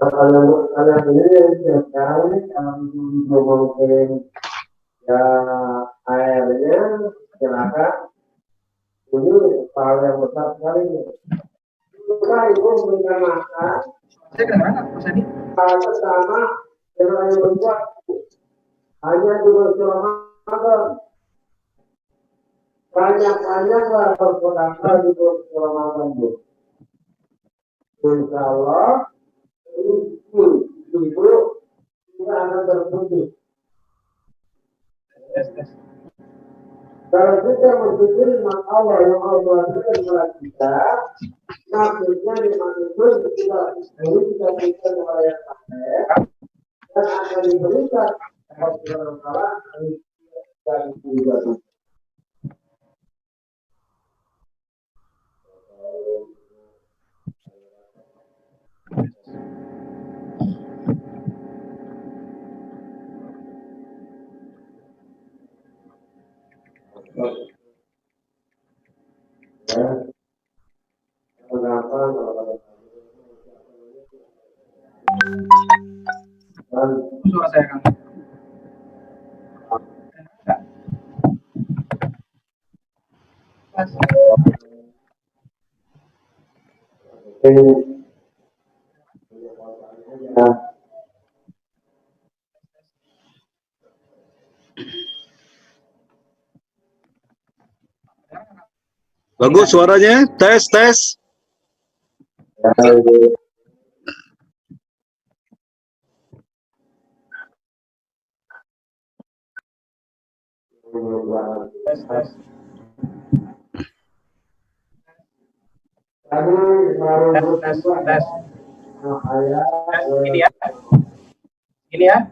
Kalau ini sekarang ini kalau mungkin ya airnya silakan ini hal yang besar sekali. Kita ibu memberikan makan. Saya kedengeran Mas Adi? Pertama dengan yang berbuat hanya di bulan Ramadan. Banyak-banyaklah berpuasa di bulan Ramadan bu. Insya Allah itu kita akan terputus. Kalau kita berpikir nikmat Allah yang Allah berikan kepada kita, maksudnya nikmat itu kita berikan kepada yang lain dan akan diberikan kepada orang lain dan juga. Suara saya kan. Bagus suaranya, tes. Tes. Ini ya. Iya.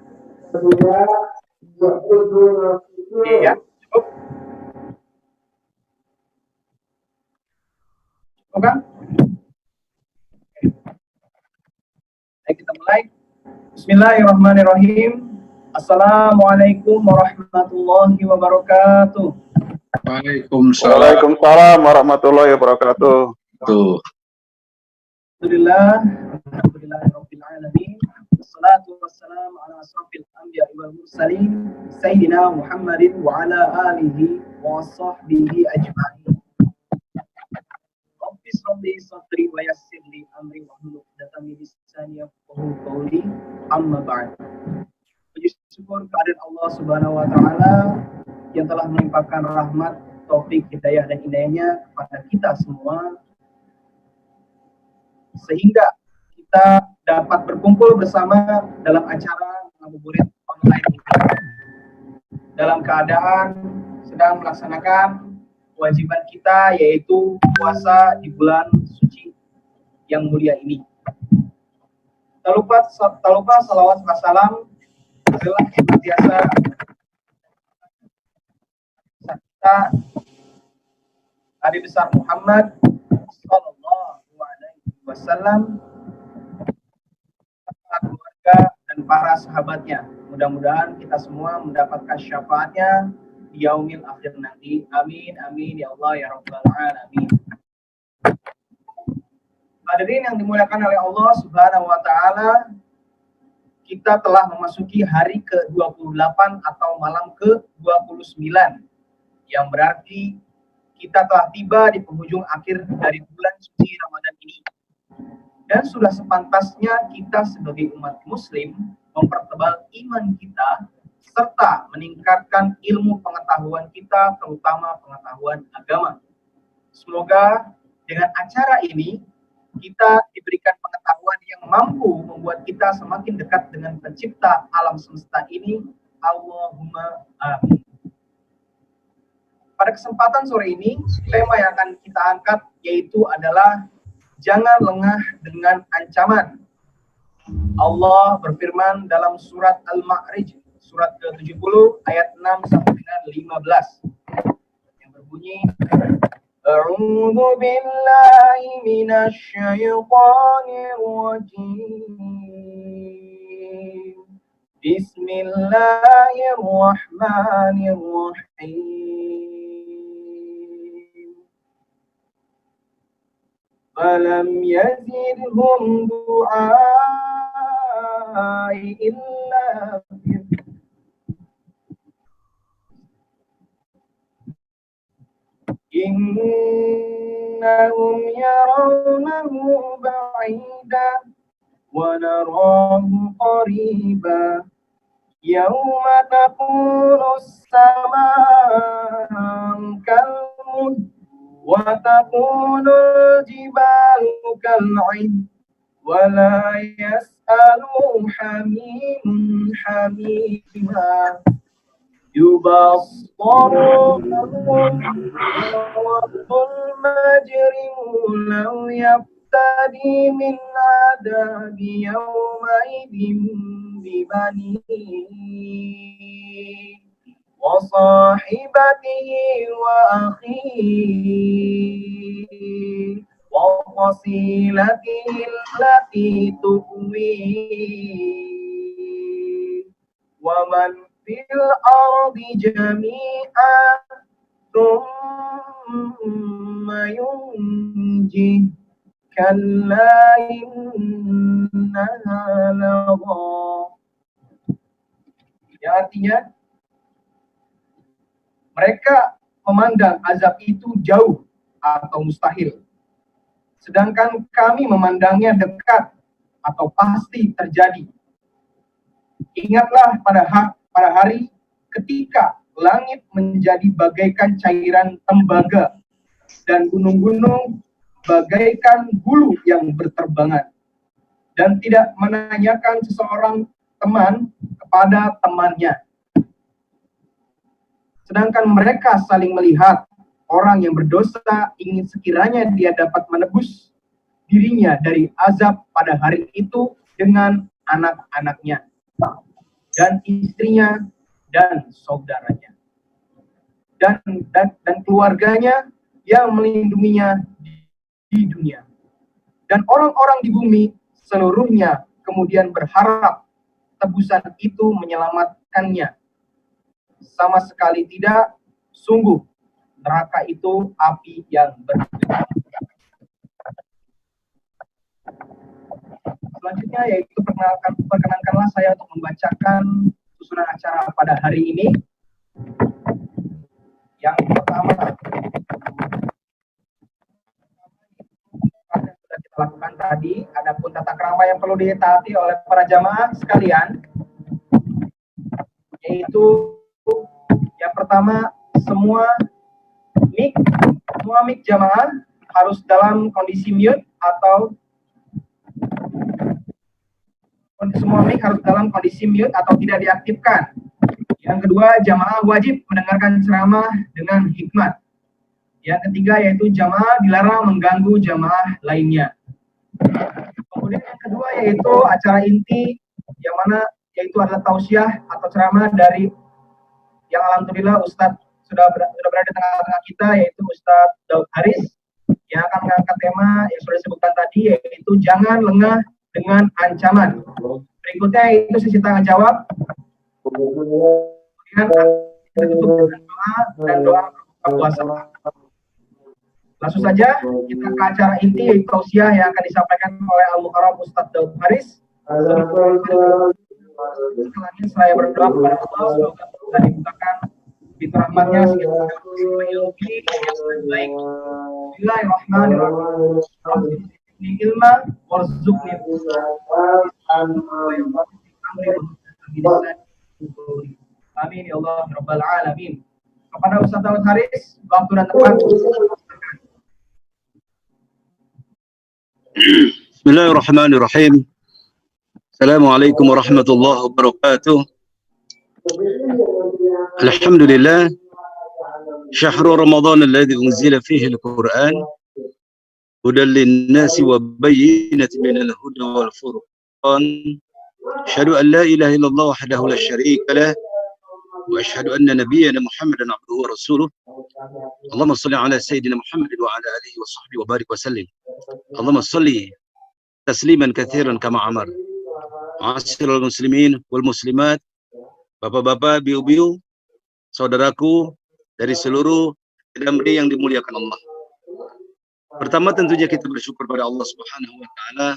Cukup. Oke. Baik, kita mulai. Bismillahirrahmanirrahim. Assalamualaikum warahmatullahi wabarakatuh. Waalaikumsalam warahmatullahi wabarakatuh. Alhamdulillahirabbil alamin. Wassalatu wassalamu ala asrofil anbiya'i wal mursalin sayyidina Muhammadin wa ala alihi wa sahbihi ajma'in. Rabbis rabbi sadri wa yassir li amri wa hlul 'uqdatam min lisani yafqahu qawli. Amma ba'd. Puji syukur kehadirat Allah Subhanahu wa taala yang telah melimpahkan rahmat, taufik, hidayah dan inayahnya kepada kita semua sehingga kita dapat berkumpul bersama dalam acara ngabuburit online ini dalam keadaan sedang melaksanakan kewajiban kita yaitu puasa di bulan suci yang mulia ini. Tak lupa salawat wa salam adalah biasa kita Nabi besar Muhammad sallallahu alaihi wasallam, keluarga dan para sahabatnya. Mudah-mudahan kita semua mendapatkan syafaatnya di yaumil akhir nanti. Amin amin ya Allah ya rabbal alamin. Hadirin yang dimuliakan oleh Allah Subhanahu wa taala, kita telah memasuki hari ke-28 atau malam ke-29 yang berarti kita telah tiba di penghujung akhir dari bulan suci Ramadan ini. Dan sudah sepantasnya kita sebagai umat muslim mempertebal iman kita serta meningkatkan ilmu pengetahuan kita, terutama pengetahuan agama. Semoga dengan acara ini kita diberikan pengetahuan yang mampu membuat kita semakin dekat dengan pencipta alam semesta ini. Allahumma amin. Pada kesempatan sore ini, tema yang akan kita angkat yaitu adalah jangan lengah dengan ancaman. Allah berfirman dalam surat Al-Ma'rij, surat ke-70 ayat 6 sampai dengan 15 yang berbunyi, A'udzu billahi minasy syaithanir rajim. Bismillahirrahmanirrahim. Falam yazidhum du'ai إلا إنهم يرونه بعيدا ونراه قريبا يوم تكون السماء كالمهل وتكون الجبال كالعهن ولا يسأل حميم حميما يبصرونهم المجرمون لو يفتدي من عذاب يومئذ ببنيه وصاحبته وأخيه وفصيلته التي تؤويه ومن في الأرض جميعا ثم ينجيه كلا إنها لظى. Yang artinya mereka memandang azab itu jauh atau mustahil, sedangkan kami memandangnya dekat atau pasti terjadi. Ingatlah pada hari ketika langit menjadi bagaikan cairan tembaga dan gunung-gunung bagaikan bulu yang berterbangan, dan tidak menanyakan seseorang teman kepada temannya. Sedangkan mereka saling melihat orang yang berdosa ingin sekiranya dia dapat menebus dirinya dari azab pada hari itu dengan anak-anaknya dan istrinya dan saudaranya dan keluarganya yang melindunginya di dunia. Dan orang-orang di bumi seluruhnya kemudian berharap tebusan itu menyelamatkannya. Sama sekali tidak, sungguh neraka itu api yang bergetar. Selanjutnya yaitu perkenankanlah saya untuk membacakan susunan acara pada hari ini. Yang pertama sudah kita lakukan tadi, adapun tata krama yang perlu ditaati oleh para jamaah sekalian, yaitu yang pertama, semua mic jamaah harus dalam kondisi mute atau semua mic harus dalam kondisi mute atau tidak diaktifkan. Yang kedua, jamaah wajib mendengarkan ceramah dengan hikmat. Yang ketiga yaitu jamaah dilarang mengganggu jamaah lainnya. Kemudian yang kedua yaitu acara inti, yang mana yaitu adalah tausiah atau ceramah dari yang alhamdulillah Ustadz sudah berada di tengah-tengah kita, yaitu Ustadz Daud Haris, yang akan mengangkat tema yang sudah disebutkan tadi, yaitu jangan lengah dengan ancaman. Berikutnya itu sesi tanya jawab. Kemudian kita tutup dengan doa dan doa berbuka puasa. Langsung saja kita ke acara inti, yaitu tausiah yang akan disampaikan oleh Al-Mukarram Ustadz Daud Haris. Selanjutnya saya berdoa kepada Allah semoga bisa dibukakan pintu rahmatnya sehingga ilmi yang baik. Bismillahirrahmanirrahim. Rabbi ilma warzuqni amin ya Allah rabbal alamin. Kepada Ustaz Daud Haris, waktu dan tempat. Bismillahirrahmanirrahim. Assalamualaikum warahmatullahi wabarakatuh. Alhamdulillah. Syahrul Ramadan alladzi unzila fihi al-Qur'an hudan lin-nasi wa bayyinatin minal huda wal furqan. Asyhadu an la ilaha illallah wahdahu la syarika lah wa asyhadu anna nabiyyana Muhammadan abduhu wa rasuluh. Allahumma shalli ala sayyidina Muhammad wa ala alihi wa sahbihi wa barik wa sallim. Allahumma shalli tasliman katsiran kama amar. Ma'asyiral muslimin wal muslimat, bapak-bapak, biu-biu, saudaraku dari seluruh damri yang dimuliakan Allah. Pertama tentunya kita bersyukur pada Allah Subhanahu wa taala.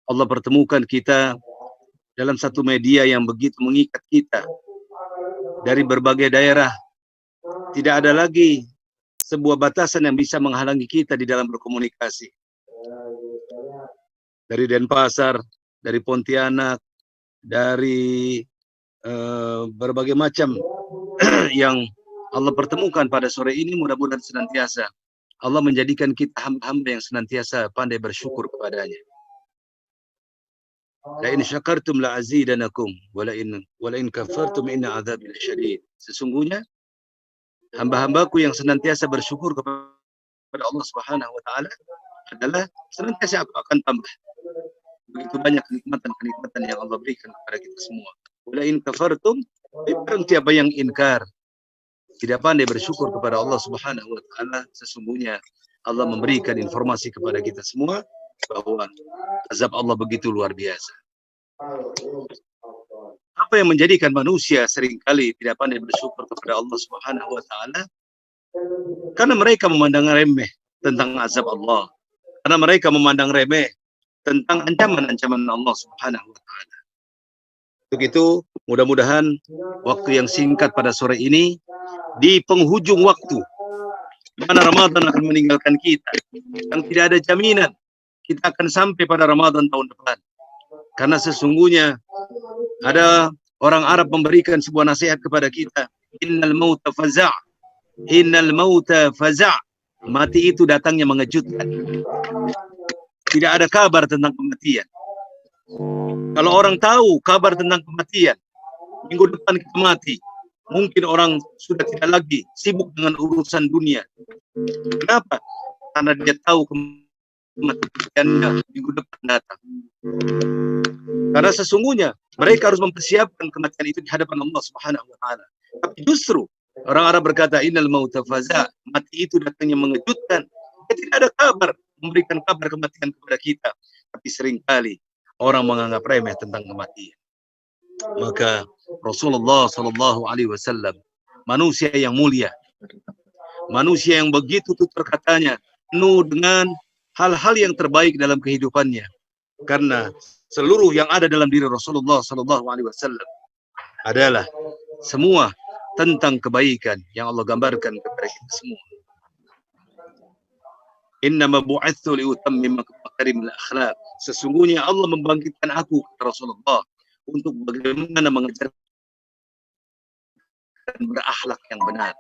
Allah pertemukan kita dalam satu media yang begitu mengikat kita dari berbagai daerah. Tidak ada lagi sebuah batasan yang bisa menghalangi kita di dalam berkomunikasi. Dari Denpasar, dari Pontianak, dari berbagai macam yang Allah pertemukan pada sore ini, mudah-mudahan senantiasa Allah menjadikan kita hamba-hamba yang senantiasa pandai bersyukur kepadanya. La in syakartum la azidanakum wa la in kafartum inna adzabi lasyadid. Sesungguhnya hamba-hambaku yang senantiasa bersyukur kepada Allah Subhanahu wa taala adalah senantiasa aku akan tambah. Begitu banyak kenikmatan-kenikmatan yang Allah berikan kepada kita semua. Wa la in kafartum, barang siapa yang inkar, tidak pandai bersyukur kepada Allah Subhanahu wa taala, sesungguhnya Allah memberikan informasi kepada kita semua bahwa azab Allah begitu luar biasa. Apa yang menjadikan manusia seringkali tidak pandai bersyukur kepada Allah Subhanahu wa taala? Karena mereka memandang remeh tentang azab Allah. Karena mereka memandang remeh tentang ancaman-ancaman Allah Subhanahu wa taala. Untuk itu, mudah-mudahan waktu yang singkat pada sore ini, di penghujung waktu di mana Ramadan akan meninggalkan kita, yang tidak ada jaminan kita akan sampai pada Ramadan tahun depan. Karena sesungguhnya ada orang Arab memberikan sebuah nasihat kepada kita, innal mauta faza', innal mauta faza', mati itu datangnya mengejutkan. Tidak ada kabar tentang kematian. Kalau orang tahu kabar tentang kematian, minggu depan kita mati, mungkin orang sudah tidak lagi sibuk dengan urusan dunia. Kenapa? Karena dia tahu kematiannya minggu depan datang. Karena sesungguhnya mereka harus mempersiapkan kematian itu di hadapan Allah Subhanahu wa taala. Tapi justru orang Arab berkata, innal mauta faza', mati itu datangnya mengejutkan. Tidak ada kabar, memberikan kabar kematian kepada kita. Tapi seringkali orang menganggap remeh tentang kematian. Maka Rasulullah Sallallahu Alaihi Wasallam, manusia yang mulia, manusia yang begitu tutur katanya, penuh dengan hal-hal yang terbaik dalam kehidupannya. Karena seluruh yang ada dalam diri Rasulullah Sallallahu Alaihi Wasallam adalah semua tentang kebaikan yang Allah gambarkan kepada kita semua. Innama bu'itsu liutammima makarimul akhlaq. Sesungguhnya Allah membangkitkan aku, kata Rasulullah, untuk bagaimana mengajarkan berakhlak yang benar.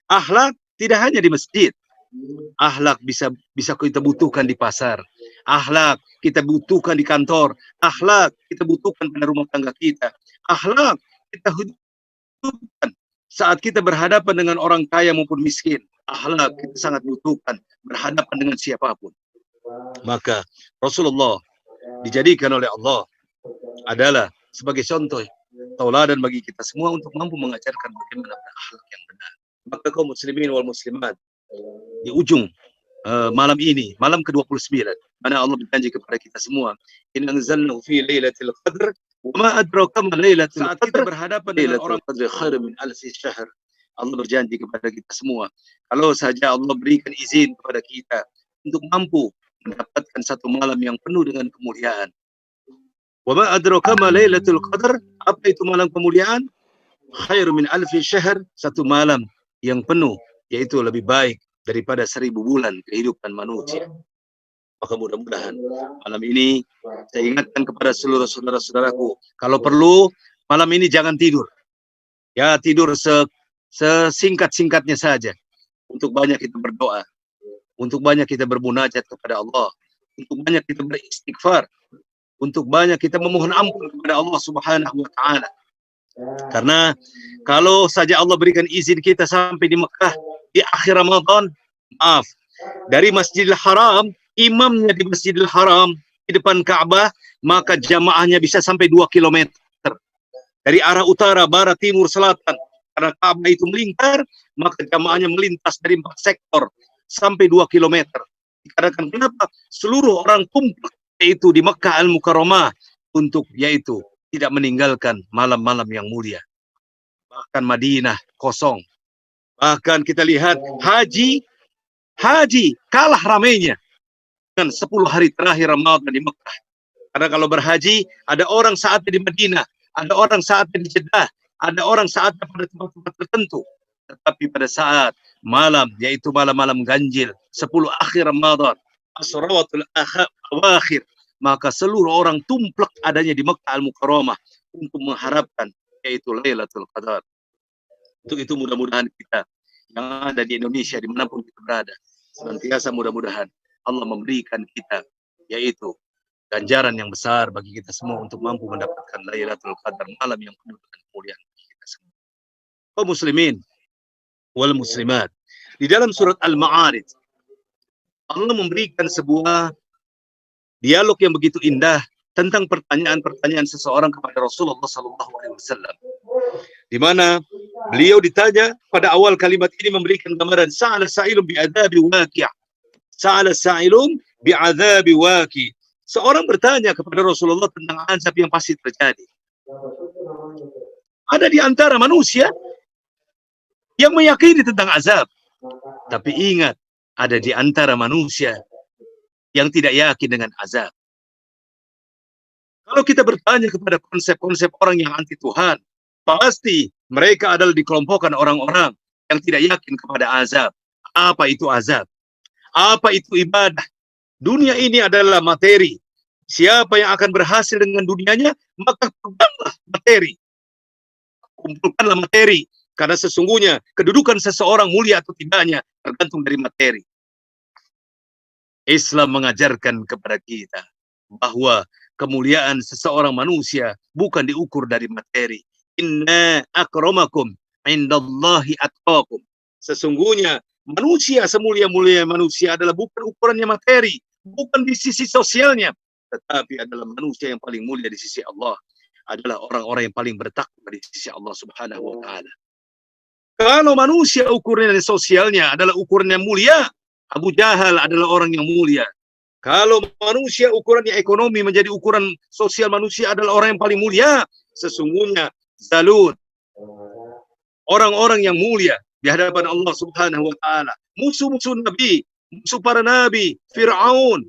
Akhlak tidak hanya di masjid. Akhlak bisa kita butuhkan di pasar. Akhlak kita butuhkan di kantor. Akhlak kita butuhkan pada rumah tangga kita. Akhlak kita butuhkan saat kita berhadapan dengan orang kaya maupun miskin. Akhlak kita sangat butuhkan berhadapan dengan siapapun. Maka Rasulullah dijadikan oleh Allah adalah sebagai contoh tauladan bagi kita semua untuk mampu mengajarkan bagaimana berakhlak yang benar. Maka kaum muslimin wal muslimat, di ujung malam ini, malam ke-29, mana Allah berjanji kepada kita semua, inna anzalnahu fi lailatul qadr wa ma adraka ma lailatul qadr. Saat kita berhadapan dengan orang qadr khairum min alfi syahr, Allah berjanji kepada kita semua, kalau saja Allah berikan izin kepada kita untuk mampu mendapatkan satu malam yang penuh dengan kemuliaan. Wa ma adraka ma lailatul qadr, apa itu malam kemuliaan? Khairum min alfi syahr, satu malam yang penuh, yaitu lebih baik daripada 1000 bulan kehidupan manusia. Maka mudah-mudahan malam ini saya ingatkan kepada seluruh saudara-saudaraku, kalau perlu malam ini jangan tidur. Ya, tidur sesingkat-singkatnya saja. Untuk banyak kita berdoa, untuk banyak kita bermunajat kepada Allah, untuk banyak kita beristighfar, untuk banyak kita memohon ampun kepada Allah Subhanahu wa taala. Karena kalau saja Allah berikan izin kita sampai di Mekah di akhir Ramadan, maaf, dari Masjidil Haram, imamnya di Masjidil Haram di depan Ka'bah, maka jamaahnya bisa sampai 2 km. Dari arah utara, barat, timur, selatan. Karena Ka'bah itu melingkar, maka jamaahnya melintas dari 4 sektor sampai 2 km. Dikarenakan kenapa? Seluruh orang kumpul yaitu di Mekah Al-Mukarramah untuk yaitu tidak meninggalkan malam-malam yang mulia. Bahkan Madinah kosong. Bahkan kita lihat haji kalah ramainya dengan 10 hari terakhir Ramadan di Mekah. Karena kalau berhaji, ada orang saatnya di Madinah, ada orang saatnya di Jeddah, ada orang saatnya pada tempat-tempat tertentu. Tetapi pada saat malam, yaitu malam-malam ganjil, 10 akhir Ramadan, asrawatul awakhir, maka seluruh orang tumplek adanya di Makkah Al-Mukarramah untuk mengharapkan, yaitu Lailatul Qadar. Untuk itu mudah-mudahan kita yang ada di Indonesia, dimanapun kita berada, senantiasa mudah-mudahan Allah memberikan kita, yaitu ganjaran yang besar bagi kita semua untuk mampu mendapatkan Lailatul Qadar, malam yang penuh dengan kemuliaan kita semua. Kaum muslimin wal muslimat, di dalam surat Al-Ma'arij Allah memberikan sebuah dialog yang begitu indah tentang pertanyaan-pertanyaan seseorang kepada Rasulullah SAW, di mana beliau ditanya pada awal kalimat ini memberikan gambaran sa'ala sa'ilun bi'adzabi waqi'. Sa'ala sa'ilun bi'adzabi waqi'. Seorang bertanya kepada Rasulullah tentang azab yang pasti terjadi. Ada di antara manusia yang meyakini tentang azab. Tapi ingat, ada di antara manusia yang tidak yakin dengan azab. Kalau kita bertanya kepada konsep-konsep orang yang anti Tuhan, pasti mereka adalah dikelompokkan orang-orang yang tidak yakin kepada azab. Apa itu azab? Apa itu ibadah? Dunia ini adalah materi. Siapa yang akan berhasil dengan dunianya, maka peganglah materi. Kumpulkanlah materi. Karena sesungguhnya kedudukan seseorang mulia atau tidaknya tergantung dari materi. Islam mengajarkan kepada kita bahwa kemuliaan seseorang manusia bukan diukur dari materi. Inna akramakum indallahi atqakum. Sesungguhnya manusia semulia-mulia manusia adalah bukan ukurannya materi, bukan di sisi sosialnya, tetapi adalah manusia yang paling mulia di sisi Allah, adalah orang-orang yang paling bertakwa di sisi Allah Subhanahu wa taala. Kalau manusia ukurannya sosialnya adalah ukuran yang mulia, Abu Jahal adalah orang yang mulia. Kalau manusia ukurannya ekonomi menjadi ukuran sosial manusia adalah orang yang paling mulia, sesungguhnya Zalut, orang-orang yang mulia di hadapan Allah Subhanahu wa taala, musuh-musuh Nabi, musuh para nabi, Fir'aun,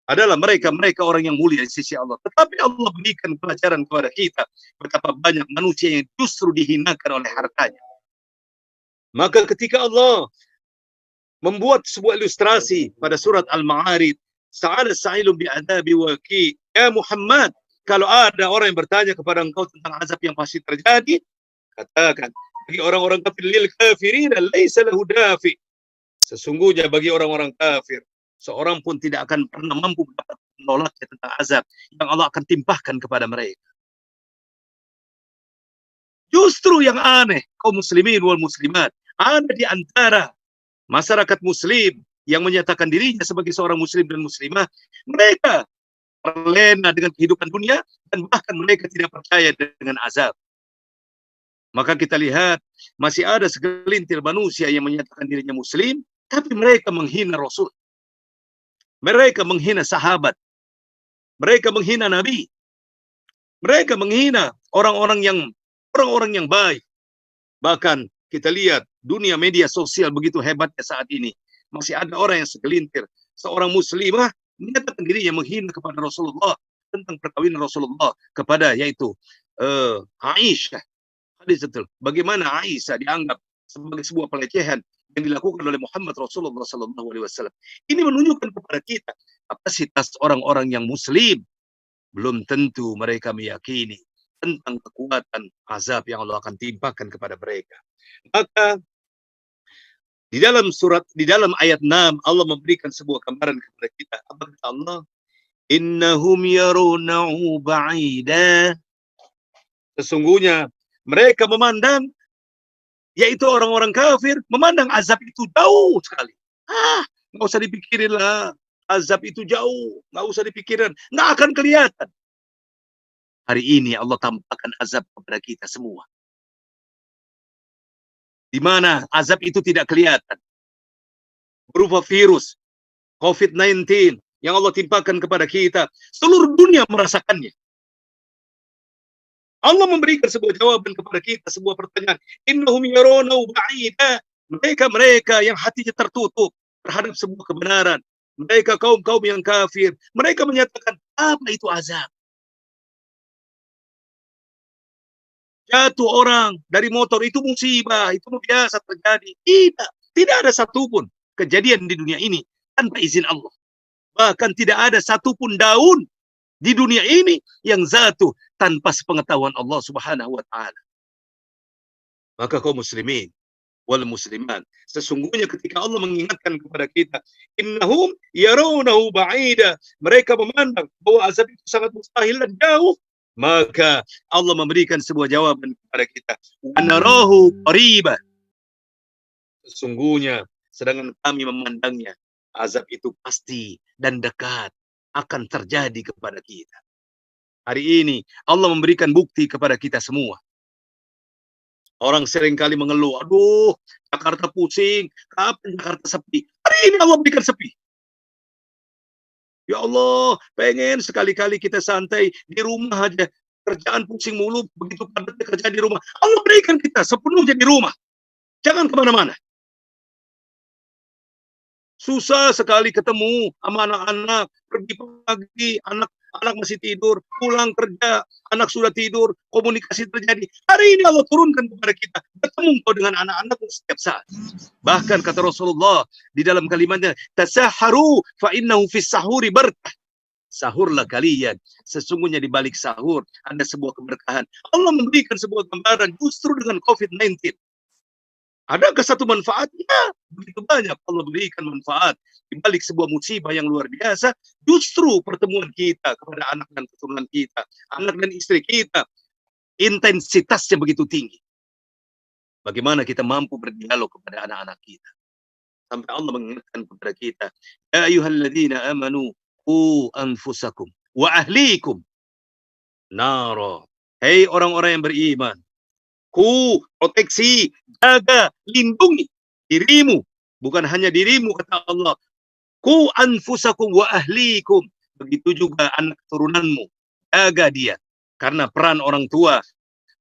adalah mereka orang yang mulia di sisi Allah. Tetapi Allah berikan pelajaran kepada kita betapa banyak manusia yang justru dihinakan oleh hartanya. Maka ketika Allah membuat sebuah ilustrasi pada surat Al-Ma'arij, sa'ala sa'ilun bi'adzabi waqi', ya Muhammad, kalau ada orang yang bertanya kepada engkau tentang azab yang pasti terjadi, katakan bagi orang-orang kafir, lil kafirin laisa lahu dafi. Sesungguhnya bagi orang-orang kafir, seorang pun tidak akan pernah mampu menolaknya tentang azab yang Allah akan timpahkan kepada mereka. Justru yang aneh, kaum muslimin wal muslimat, ada di antara masyarakat muslim yang menyatakan dirinya sebagai seorang muslim dan muslimah, mereka terlena dengan kehidupan dunia dan bahkan mereka tidak percaya dengan azab. Maka kita lihat masih ada segelintir manusia yang menyatakan dirinya muslim, tapi mereka menghina Rasul. Mereka menghina sahabat. Mereka menghina Nabi. Mereka menghina orang-orang yang baik. Bahkan kita lihat dunia media sosial begitu hebatnya saat ini. Masih ada orang yang segelintir, seorang muslimah menyatakan dirinya menghina kepada Rasulullah tentang perkawinan Rasulullah kepada yaitu Aisyah. Hadis itu. Bagaimana Aisyah dianggap sebagai sebuah pelecehan yang dilakukan oleh Muhammad Rasulullah SAW. Ini menunjukkan kepada kita kapasitas orang-orang yang muslim belum tentu mereka meyakini tentang kekuatan azab yang Allah akan timpakan kepada mereka. Maka di dalam ayat 6 Allah memberikan sebuah gambaran kepada kita. Apa kata Allah? Innahum yarunahu ba'ida. Sesungguhnya mereka memandang, yaitu orang-orang kafir, memandang azab itu jauh sekali. Nggak usah dipikirin lah. Azab itu jauh. Nggak usah dipikirin. Nggak akan kelihatan. Hari ini Allah tampakkan azab kepada kita semua. Di mana azab itu tidak kelihatan. Berupa virus COVID-19 yang Allah timpakan kepada kita. Seluruh dunia merasakannya. Allah memberikan sebuah jawaban kepada kita, sebuah pertanyaan. Innahum yarawnahu ba'ida. Mereka yang hatinya tertutup terhadap sebuah kebenaran. mereka kaum-kaum yang kafir, mereka menyatakan, apa itu azab? Jatuh orang dari motor itu musibah, itu biasa terjadi. Tidak ada satupun kejadian di dunia ini tanpa izin Allah. Bahkan tidak ada satupun daun di dunia ini yang jatuh tanpa sepengetahuan Allah Subhanahu wa taala. Maka kaum muslimin wal muslimat, sesungguhnya ketika Allah mengingatkan kepada kita, innahum yarawnahu ba'ida, mereka memandang bahwa azab itu sangat mustahil dan jauh, maka Allah memberikan sebuah jawaban kepada kita, wa narahu qariba, sesungguhnya sedangkan kami memandangnya, azab itu pasti dan dekat akan terjadi kepada kita. Hari ini Allah memberikan bukti kepada kita semua. Orang seringkali mengeluh, aduh, Jakarta pusing, kapan Jakarta sepi? Hari ini Allah berikan sepi. Ya Allah, pengen sekali-kali kita santai di rumah aja. Kerjaan pusing mulu, begitu padatnya kerja di rumah. Allah berikan kita sepenuhnya di rumah. Jangan kemana-mana. Susah sekali ketemu sama anak-anak. Pergi pagi, anak masih tidur. Pulang kerja, anak sudah tidur. Komunikasi terjadi. Hari ini Allah turunkan kepada kita. Bertemu kau dengan anak-anak setiap saat. Bahkan kata Rasulullah di dalam kalimatnya, tasaharu fa innahu fis sahuri barakah. Sahurlah kalian, sesungguhnya di balik sahur ada sebuah keberkahan. Allah memberikan sebuah gambaran justru dengan COVID-19. Adakah satu manfaat? Ya, begitu banyak Allah berikan manfaat di balik sebuah musibah yang luar biasa. Justru pertemuan kita kepada anak dan keturunan kita, anak dan istri kita, intensitasnya begitu tinggi. Bagaimana kita mampu berdialog kepada anak-anak kita? Sampai Allah mengingatkan kepada kita, ya ayyuhalladzina amanu qu anfusakum wa ahlikum nara. Hei orang-orang yang beriman, proteksi, jaga, lindungi dirimu, bukan hanya dirimu kata Allah. Qu anfusakum wa ahlikum, begitu juga anak turunanmu, jaga dia. Karena peran orang tua,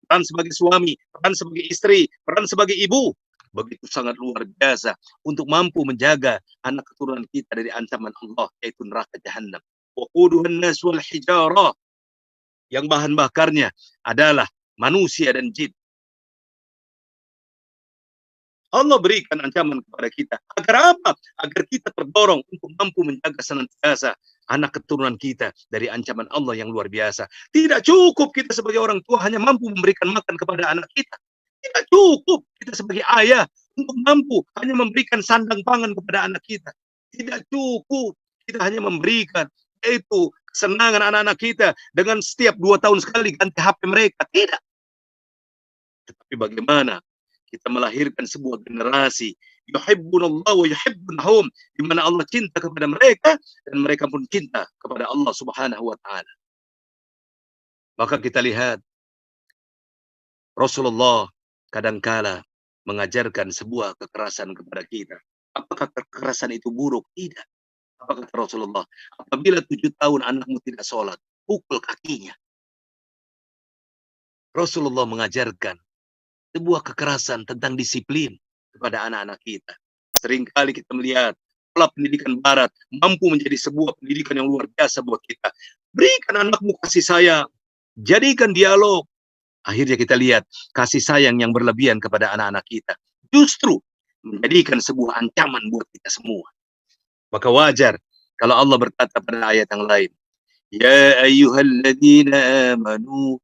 peran sebagai suami, peran sebagai istri, peran sebagai ibu begitu sangat luar biasa untuk mampu menjaga anak keturunan kita dari ancaman Allah, yaitu neraka jahanam. Waquduhan nas wal hijarah, yang bahan bakarnya adalah manusia dan jin. Allah berikan ancaman kepada kita. Agar apa? Agar kita terdorong untuk mampu menjaga senantiasa anak keturunan kita dari ancaman Allah yang luar biasa. Tidak cukup kita sebagai orang tua hanya mampu memberikan makan kepada anak kita. Tidak cukup kita sebagai ayah untuk mampu hanya memberikan sandang pangan kepada anak kita. Tidak cukup kita hanya memberikan itu kesenangan anak-anak kita dengan setiap 2 tahun sekali ganti HP mereka. Tidak. Tetapi bagaimana kita melahirkan sebuah generasi yuhibbunallah wa yuhibbunhum, di mana Allah cinta kepada mereka dan mereka pun cinta kepada Allah Subhanahu wa taala. Maka kita lihat Rasulullah kadangkala mengajarkan sebuah kekerasan kepada kita. Apakah kekerasan itu buruk? Tidak. Apa kata Rasulullah? Apabila 7 tahun anakmu tidak sholat, pukul kakinya. Rasulullah mengajarkan sebuah kekerasan tentang disiplin kepada anak-anak kita. Seringkali kita melihat pola pendidikan barat mampu menjadi sebuah pendidikan yang luar biasa buat kita. Berikan anakmu kasih sayang, jadikan dialog. Akhirnya kita lihat kasih sayang yang berlebihan kepada anak-anak kita justru menjadikan sebuah ancaman buat kita semua. Maka wajar kalau Allah berkata pada ayat yang lain, ya ayyuhalladzina amanu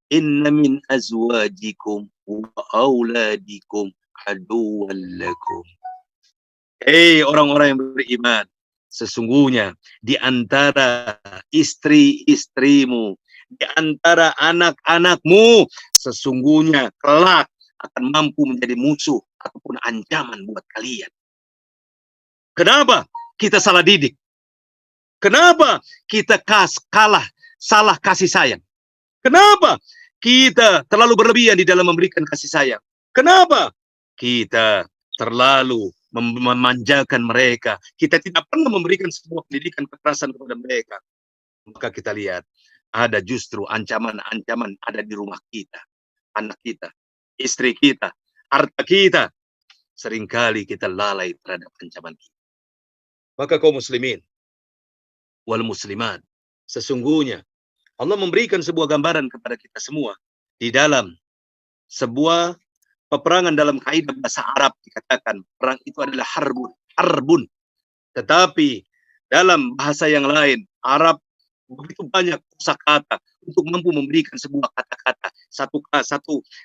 inna min azwajikum wa auladikum aduwwan lakum. Hei orang-orang yang beriman, sesungguhnya di antara istri-istrimu, di antara anak-anakmu, sesungguhnya kelak akan mampu menjadi musuh ataupun ancaman buat kalian. Kenapa kita salah didik? Kenapa kita salah kasih sayang? Kenapa kita terlalu berlebihan di dalam memberikan kasih sayang? Kenapa kita terlalu memanjakan mereka? Kita tidak pernah memberikan sebuah pendidikan kekerasan kepada mereka. Maka kita lihat ada justru ancaman-ancaman ada di rumah kita, anak kita, istri kita, harta kita. Seringkali kita lalai terhadap ancaman kita. Maka kaum muslimin wal muslimat, sesungguhnya Allah memberikan sebuah gambaran kepada kita semua di dalam sebuah peperangan. Dalam kaidah bahasa Arab dikatakan perang itu adalah harbun, harbun. Tetapi dalam bahasa yang lain, Arab begitu banyak kosakata untuk mampu memberikan sebuah kata-kata.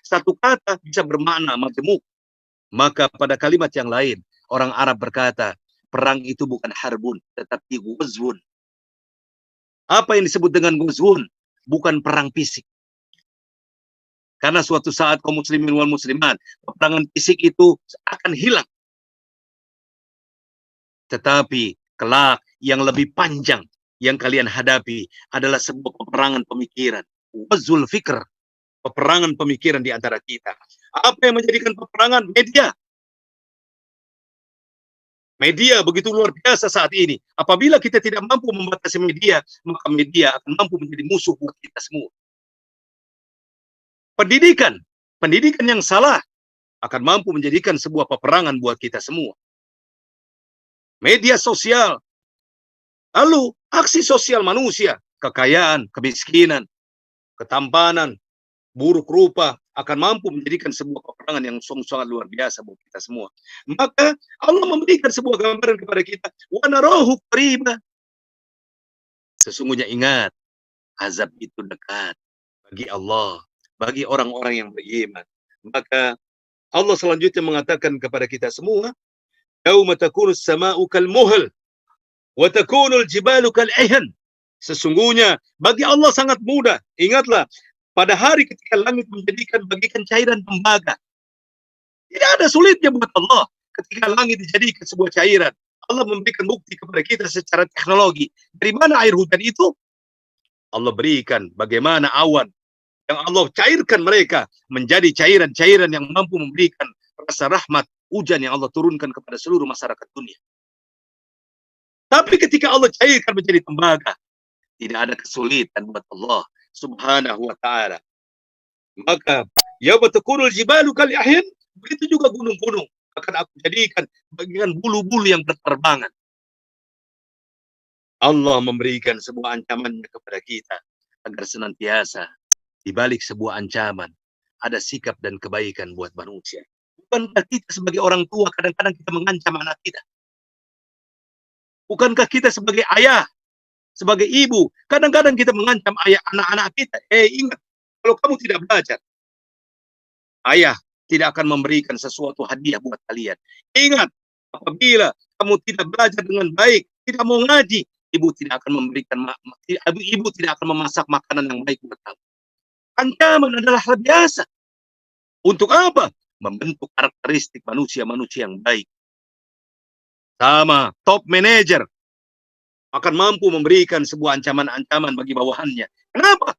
Satu kata bisa bermakna majemuk. Maka pada kalimat yang lain, orang Arab berkata, perang itu bukan harbun, tetapi ghuzwun. Apa yang disebut dengan ghuzwun? Bukan perang fisik. Karena suatu saat kaum muslimin wal muslimat, peperangan fisik itu akan hilang. Tetapi kelak yang lebih panjang yang kalian hadapi adalah sebuah peperangan pemikiran. Wazul fikr. Peperangan pemikiran di antara kita. Apa yang menjadikan peperangan? Media. Media begitu luar biasa saat ini. Apabila kita tidak mampu membatasi media, maka media akan mampu menjadi musuh buat kita semua. Pendidikan yang salah akan mampu menjadikan sebuah peperangan buat kita semua. Media sosial, lalu aksi sosial manusia, kekayaan, kemiskinan, ketampanan, buruk rupa akan mampu menjadikan sebuah peperangan yang sangat luar biasa buat kita semua. Maka Allah memberikan sebuah gambaran kepada kita, wa narahu qariba. Sesungguhnya ingat, azab itu dekat bagi Allah, bagi orang-orang yang beriman. Maka Allah selanjutnya mengatakan kepada kita semua, yauma takunu as-sama'u kal-muhl wa takunu al-jibalu kal-ihan. Sesungguhnya bagi Allah sangat mudah. Ingatlah, pada hari ketika langit menjadikan bagikan cairan tembaga. Tidak ada sulitnya buat Allah ketika langit dijadikan sebuah cairan. Allah memberikan bukti kepada kita secara teknologi. Dari mana air hujan itu? Allah berikan bagaimana awan yang Allah cairkan mereka menjadi cairan-cairan yang mampu memberikan rasa rahmat, hujan yang Allah turunkan kepada seluruh masyarakat dunia. Tapi ketika Allah cairkan menjadi tembaga, tidak ada kesulitan buat Allah Subhanahu wa ta'ala. Maka yauma takunul jibalu kal ahyan, begitu juga gunung-gunung akan aku jadikan bagian bulu-bulu yang berterbangan. Allah memberikan sebuah ancamannya kepada kita agar senantiasa di balik sebuah ancaman ada sikap dan kebaikan buat manusia. Bukankah kita sebagai orang tua kadang-kadang kita mengancam anak kita? Bukankah kita sebagai ayah, sebagai ibu, kadang-kadang kita mengancam ayah anak-anak kita? Ingat, kalau kamu tidak belajar, ayah tidak akan memberikan sesuatu hadiah buat kalian. Ingat, apabila kamu tidak belajar dengan baik, tidak mau ngaji, ibu tidak akan memberikan, ibu tidak akan memasak makanan yang baik buat kamu. Ancaman adalah hal biasa. Untuk apa? Membentuk karakteristik manusia-manusia yang baik. Sama top manager akan mampu memberikan sebuah ancaman-ancaman bagi bawahannya. Kenapa?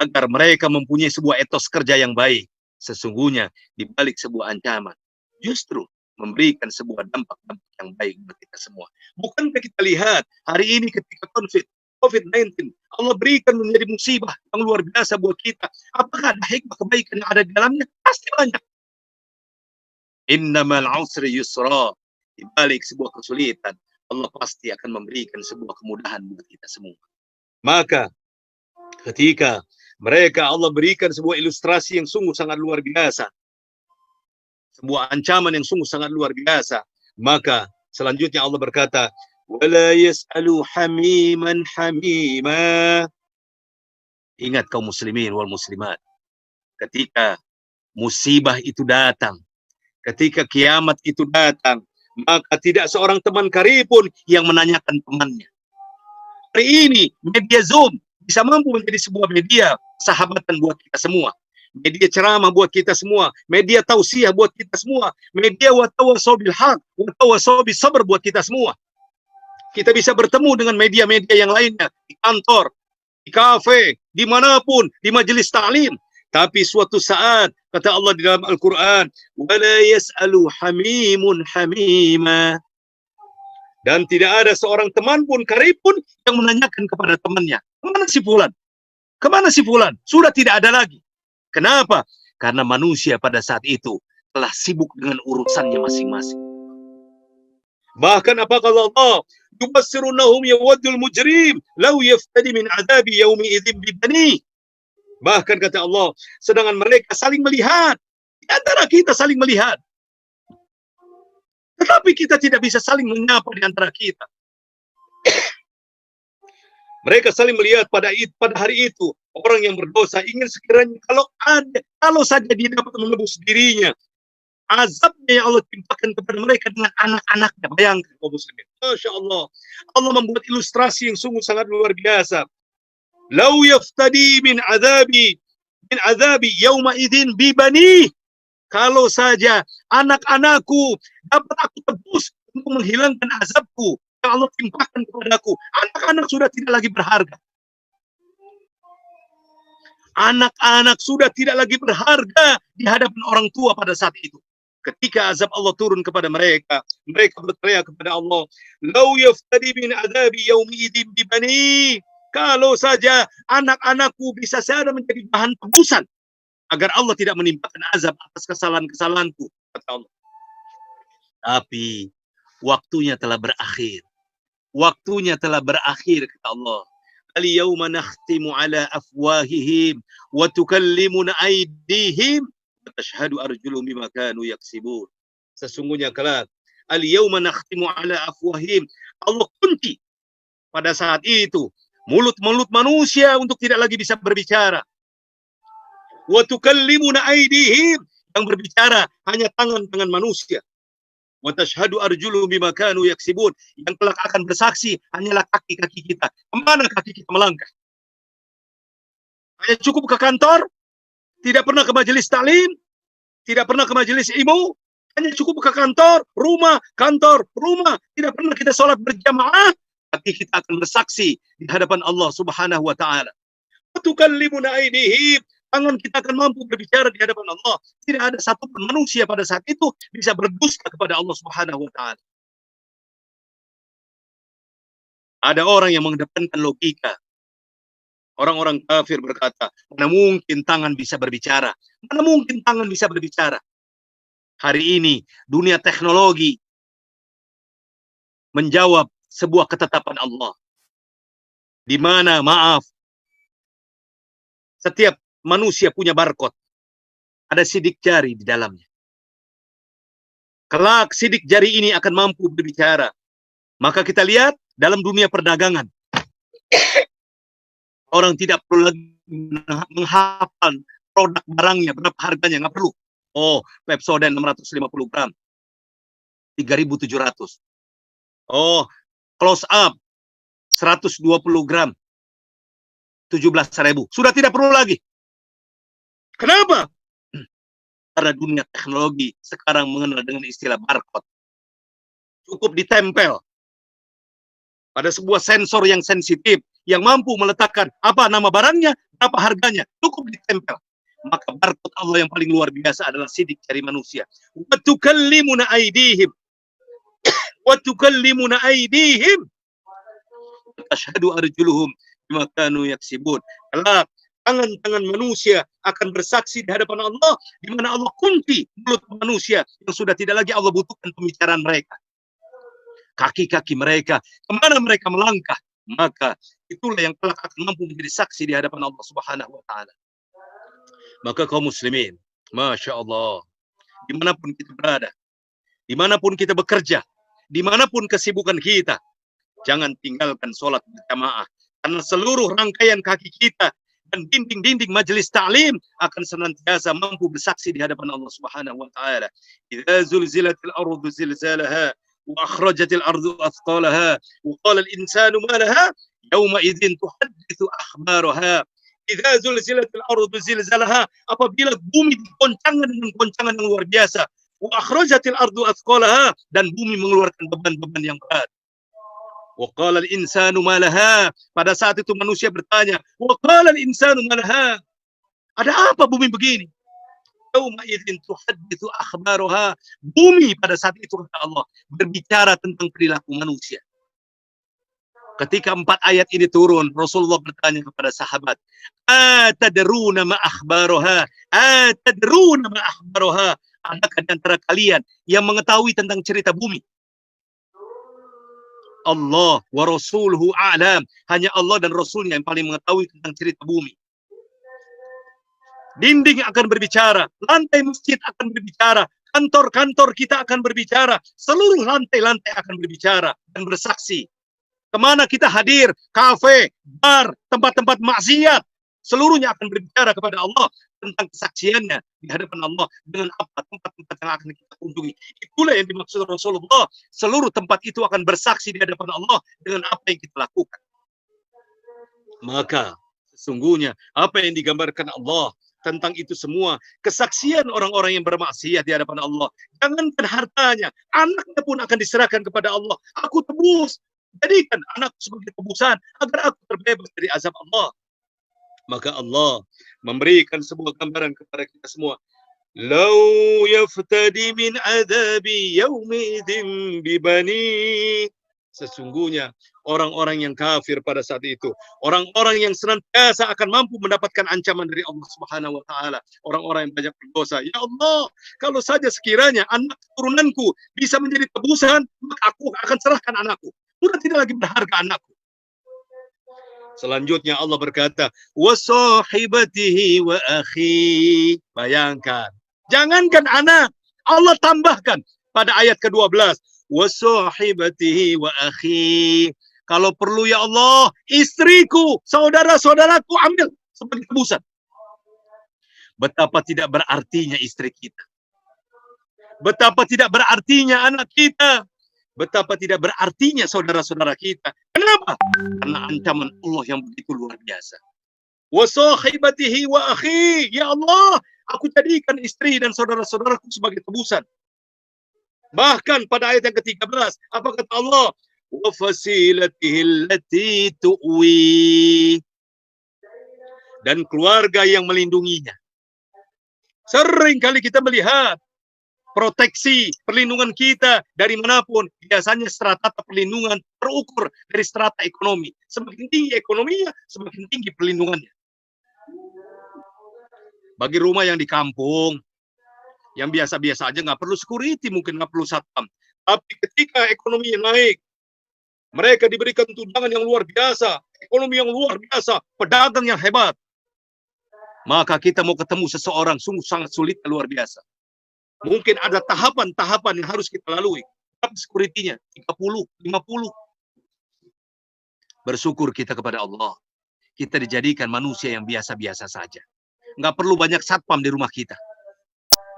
Agar mereka mempunyai sebuah etos kerja yang baik. Sesungguhnya di balik sebuah ancaman justru memberikan sebuah dampak-dampak yang baik buat kita semua. Bukankah kita lihat hari ini ketika COVID-19 Allah berikan menjadi musibah yang luar biasa buat kita. Apakah ada hikmah kebaikan yang ada di dalamnya? Pasti banyak. Innamal usri yusra. Di balik sebuah kesulitan, Allah pasti akan memberikan sebuah kemudahan buat kita semua. Maka ketika mereka Allah berikan sebuah ilustrasi yang sungguh sangat luar biasa, sebuah ancaman yang sungguh sangat luar biasa, maka selanjutnya Allah berkata, wala yas'alu hamiman hamima. Ingat kaum muslimin wal muslimat, ketika musibah itu datang, ketika kiamat itu datang, maka tidak seorang teman karib pun yang menanyakan temannya. Hari ini media Zoom bisa mampu menjadi sebuah media sahabatan buat kita semua. Media ceramah buat kita semua, media tausiah buat kita semua, media watawasau bil haq, watawasau bis sabr buat kita semua. Kita bisa bertemu dengan media-media yang lainnya di kantor, di kafe, dimanapun, di majelis ta'lim. Tapi suatu saat, kata Allah di dalam Al-Quran, wala yas'alu hamimun hamima. Dan tidak ada seorang teman pun, karib pun, yang menanyakan kepada temannya, kemana si fulan? Kemana si fulan? Sudah tidak ada lagi. Kenapa? Karena manusia pada saat itu telah sibuk dengan urusannya masing-masing. Bahkan apa kata Allah? yubassirunahum yawaddul mujrim law yaftadi min adabi yaumi idzin bibani. Bahkan kata Allah, sedangkan mereka saling melihat, di antara kita saling melihat, tetapi kita tidak bisa saling menyapa di antara kita. Mereka saling melihat pada hari itu, orang yang berdosa ingin sekiranya kalau saja dia dapat menebus dirinya, azabnya yang Allah timpakan kepada mereka dengan anak-anaknya. Bayangkan kaum muslimin. Masya Allah. Allah membuat ilustrasi yang sungguh sangat luar biasa. Lau yaftadi min azabi yauma idzin bibani. Kalau saja anak-anakku dapat aku tebus untuk menghilangkan azabku yang Allah timpakan kepadaku. Anak-anak sudah tidak lagi berharga. Anak-anak sudah tidak lagi berharga di hadapan orang tua pada saat itu. Ketika azab Allah turun kepada mereka, mereka berteriak kepada Allah, "Lau yaftadi min azabi yaumi idzin bibani." Kalau saja anak-anakku bisa saya menjadi bahan tebusan agar Allah tidak menimpakan azab atas kesalahan-kesalahanku, kata Allah. Tapi waktunya telah berakhir. Waktunya telah berakhir, kata Allah. Al-yawma nakhtimu ala afwahihim wa tukallimuna aydihim wa tashhadu arjuluhum bima kanu yaksibun. Sesungguhnya kelak al-yawma nakhtimu ala afwahihim, Allah kunci pada saat itu mulut-mulut manusia untuk tidak lagi bisa berbicara. Wa tukallimuna aydihim, yang berbicara hanya tangan-tangan manusia. Wa tashhadu arjuluhum bima kanu yaksibun, yang kelak akan bersaksi hanyalah kaki-kaki kita. Kemana kaki kita melangkah? Hanya cukup ke kantor, tidak pernah ke majelis taklim, tidak pernah ke majelis ilmu, hanya cukup ke kantor, rumah, tidak pernah kita sholat berjamaah, kaki kita akan bersaksi di hadapan Allah Subhanahu wa taala. Wa tukallimuna aydihim, tangan kita akan mampu berbicara di hadapan Allah. Tidak ada satupun manusia pada saat itu bisa berdusta kepada Allah Subhanahu wa taala. Ada orang yang mengedepankan logika. Orang-orang kafir berkata, mana mungkin tangan bisa berbicara? Mana mungkin tangan bisa berbicara? Hari ini dunia teknologi menjawab sebuah ketetapan Allah. Di mana, maaf, setiap manusia punya barcode. Ada sidik jari di dalamnya. Kelak sidik jari ini akan mampu berbicara. Maka kita lihat dalam dunia perdagangan. Orang tidak perlu lagi menghafal produk barangnya, berapa harganya, nggak perlu. Oh, Pepsodent 650 gram. 3.700. Oh, Close Up 120 gram. 17.000. Sudah tidak perlu lagi. Kenapa? Karena dunia teknologi sekarang mengenal dengan istilah barcode. Cukup ditempel pada sebuah sensor yang sensitif yang mampu meletakkan apa nama barangnya, berapa harganya. Cukup ditempel. Maka barcode Allah yang paling luar biasa adalah sidik jari manusia. Wa tukallimuna aydihim. Wa tukallimuna aydihim. Tashhadu arjuluhum bima kanu yaksibun. Kelak tangan-tangan manusia akan bersaksi di hadapan Allah, di mana Allah kunci mulut manusia yang sudah tidak lagi Allah butuhkan pembicaraan mereka. Kaki-kaki mereka, kemana mereka melangkah, maka itulah yang kelak akan mampu menjadi saksi di hadapan Allah Subhanahu wa taala. Maka kaum muslimin, Masya Allah, dimanapun kita berada, dimanapun kita bekerja, dimanapun kesibukan kita, jangan tinggalkan sholat berjamaah. Karena seluruh rangkaian kaki kita dan dinding-dinding majelis ta'lim akan senantiasa mampu bersaksi di hadapan Allah Subhanahu wa taala. Idza zulzilatil ardu zilzalaha wa akhrajatil ardu athqalaha wa qala al insanu ma laha yauma idzin tuhadditsu akhbaraha. Idza zulzilatil ardu zilzalaha, apabila bumi digoncangkan dengan goncangan yang luar biasa, wa akhrajatil ardu athqalaha, dan bumi mengeluarkan beban-beban yang berat. Wa qala al-insanu ma laha, pada saat itu manusia bertanya, wa qala al-insanu ma laha, ada apa bumi begini? Yauma idzin tuhadditsu akhbaraha, bumi pada saat itu kata Allah berbicara tentang perilaku manusia. Ketika 4 ayat ini turun, Rasulullah bertanya kepada sahabat, atadruna ma akhbaraha, atadruna ma akhbaraha, adakah di antara kalian yang mengetahui tentang cerita bumi? Allah wa rasuluhu a'lam. Hanya Allah dan Rasulnya yang paling mengetahui tentang cerita bumi. Dinding akan berbicara, lantai masjid akan berbicara, kantor-kantor kita akan berbicara, seluruh lantai-lantai akan berbicara dan bersaksi. Kemana kita hadir, kafe, bar, tempat-tempat maksiat, seluruhnya akan berbicara kepada Allah tentang kesaksiannya di hadapan Allah dengan apa tempat-tempat yang akan kita kunjungi. Itulah yang dimaksud Rasulullah. Seluruh tempat itu akan bersaksi di hadapan Allah dengan apa yang kita lakukan. Maka sesungguhnya apa yang digambarkan Allah tentang itu semua, kesaksian orang-orang yang bermaksiat di hadapan Allah, jangankan hartanya, anaknya pun akan diserahkan kepada Allah. Aku tebus, jadikan anakku sebagai tebusan agar aku terbebas dari azab Allah. Maka Allah memberikan sebuah gambaran kepada kita semua. Lau yaftadi min adabi yaumi idzin bibani. Sesungguhnya orang-orang yang kafir pada saat itu, orang-orang yang senantiasa akan mampu mendapatkan ancaman dari Allah Subhanahu wa taala, orang-orang yang banyak berdosa. Ya Allah, kalau saja sekiranya anak turunanku bisa menjadi tebusan, maka aku akan serahkan anakku. Sudah tidak lagi berharga anakku. Selanjutnya Allah berkata, wa sahibatihi wa akhi. Bayangkan, jangankan anak, Allah tambahkan pada ayat ke-12, wa sahibatihi wa akhi. Kalau perlu ya Allah, istriku, saudara-saudaraku ambil sebagai tebusan. Betapa tidak berartinya istri kita. Betapa tidak berartinya anak kita. Betapa tidak berartinya saudara-saudara kita. Kenapa? Karena ancaman Allah yang begitu luar biasa. Wa sahibatihi wa akhi. Ya Allah, aku jadikan istri dan saudara-saudaraku sebagai tebusan. Bahkan pada ayat yang ke-13, apa kata Allah? Wa fasilatihi allati tu'wi. Dan keluarga yang melindunginya. Sering kali kita melihat proteksi, perlindungan kita dari manapun, biasanya strata perlindungan terukur dari strata ekonomi. Semakin tinggi ekonominya, semakin tinggi perlindungannya. Bagi rumah yang di kampung, yang biasa-biasa aja, nggak perlu security, mungkin nggak perlu satpam. Tapi ketika ekonomi yang naik, mereka diberikan tunjangan yang luar biasa, ekonomi yang luar biasa, pedagang yang hebat. Maka kita mau ketemu seseorang sungguh sangat sulit, luar biasa. Mungkin ada tahapan-tahapan yang harus kita lalui. Berapa security-nya? 30, 50. Bersyukur kita kepada Allah. Kita dijadikan manusia yang biasa-biasa saja. Nggak perlu banyak satpam di rumah kita.